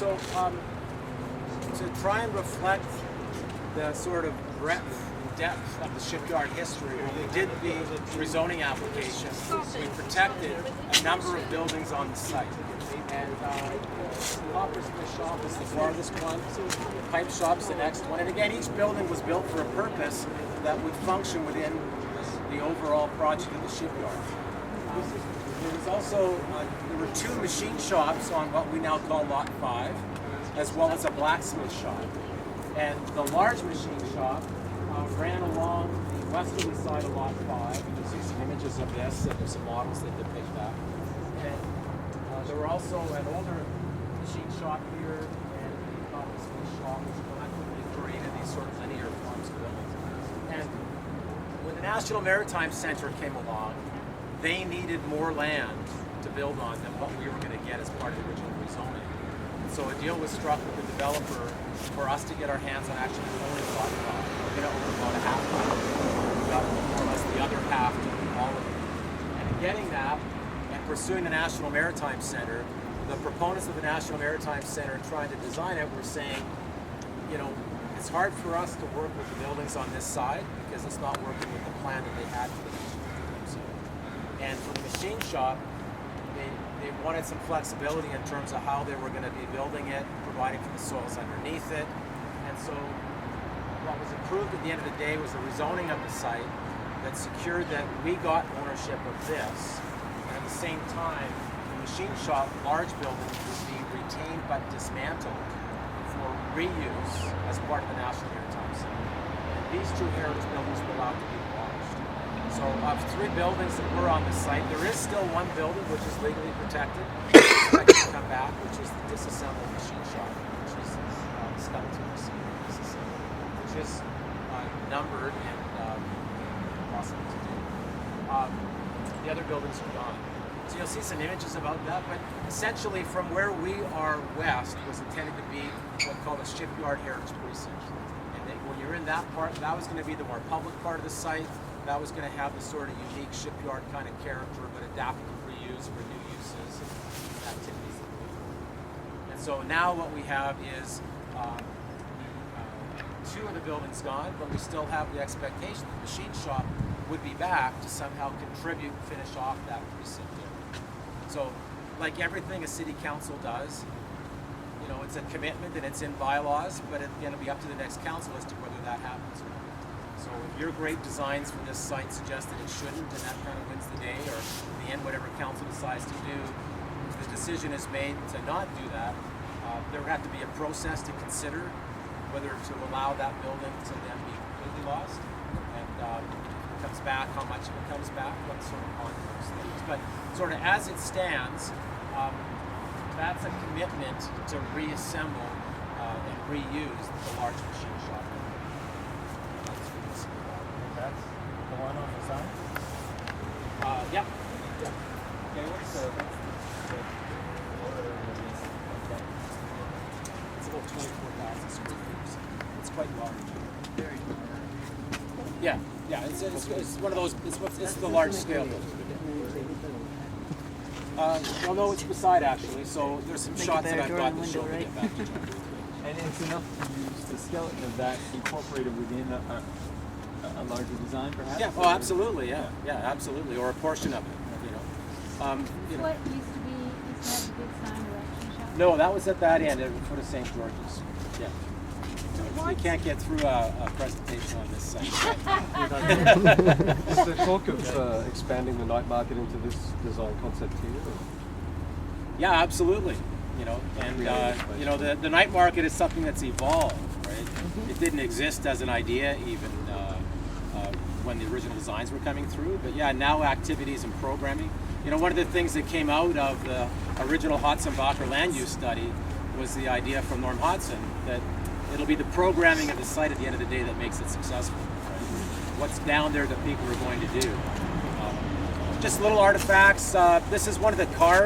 So to try and reflect the sort of breadth and depth of the shipyard history, when we did the rezoning application, we protected a number of buildings on the site. And the Coppersmith shop is the farthest one, the pipe shop's the next one. And again, each building was built for a purpose that would function within the overall project of the shipyard. There was also, there were two machine shops on what we now call Lot 5, as well as a blacksmith shop. And the large machine shop ran along the westerly side of Lot 5. You can see some images of this, and there's some models that depict that. And there were also an older machine shop here, and the coppersmith shop, which collectively created these sort of linear forms of buildings. And when the National Maritime Center came along, they needed more land to build on than what we were going to get as part of the original rezoning. So a deal was struck with the developer for us to get our hands on actually owning Lot 5. We're going to own about a half of it. We got more or less the other half to all of it. And in getting that, and pursuing the National Maritime Center, the proponents of the National Maritime Center trying to design it were saying, you know, it's hard for us to work with the buildings on this side because it's not working with the plan that they had for the and for the machine shop, they wanted some flexibility in terms of how they were going to be building it, providing for the soils underneath it. And so what was approved at the end of the day was the rezoning of the site that secured that we got ownership of this. And at the same time, the machine shop, large building, would be retained but dismantled for reuse as part of the National Maritime Center. And these two heritage buildings were allowed to be demolished. So of three buildings that were on the site, there is still one building which is legally protected, expected to come back, which is the disassembled machine shop, which is skeleton machine disassembled, which is numbered and possible to do. The other buildings are gone. So you'll see some images about that, but essentially from where we are west was intended to be what's called a shipyard heritage precinct. And then when you're in that part, that was going to be the more public part of the site. That was going to have the sort of unique shipyard kind of character, but adapted to reuse for new uses and activities. And so now what we have is two of the buildings gone, but we still have the expectation that the machine shop would be back to somehow contribute, finish off that precinct there. So, like everything a city council does, you know, it's a commitment and it's in bylaws, but it's going to be up to the next council as to whether that happens or not. So if your great designs for this site suggest that it shouldn't, and that kind of wins the day, or in the end, whatever council decides to do, if the decision is made to not do that, there would have to be a process to consider whether to allow that building to then be completely lost, and if it comes back, how much of it comes back, what sort of on those things. But sort of as it stands, that's a commitment to reassemble and reuse the large machine shop. That's the one on the side? Yeah. Okay, what's the order of these? Okay. It's about 24,000 square feet. It's quite large. Very large. Yeah, it's one of those, it's the large scale building. Well, no, it's beside actually, so there's some shots that I've got to show you back to John. And it's enough to use the skeleton of that incorporated within a larger design, perhaps? Yeah, oh, absolutely, yeah, absolutely, or a portion of it, you know. What used to have the big sign erection shop? No, that was at that end, at the foot of St. George's. Yeah. You can't get through a presentation on this site. Is there talk of expanding the night market into this design concept here? Yeah, absolutely. You know, and you know, the night market is something that's evolved, right? It didn't exist as an idea even when the original designs were coming through, but yeah, now activities and programming. You know, one of the things that came out of the original Hodson-Bacher land use study was the idea from Norm Hodson that it'll be the programming of the site at the end of the day that makes it successful. Right? What's down there that people are going to do. Just little artifacts. This is one of the cars.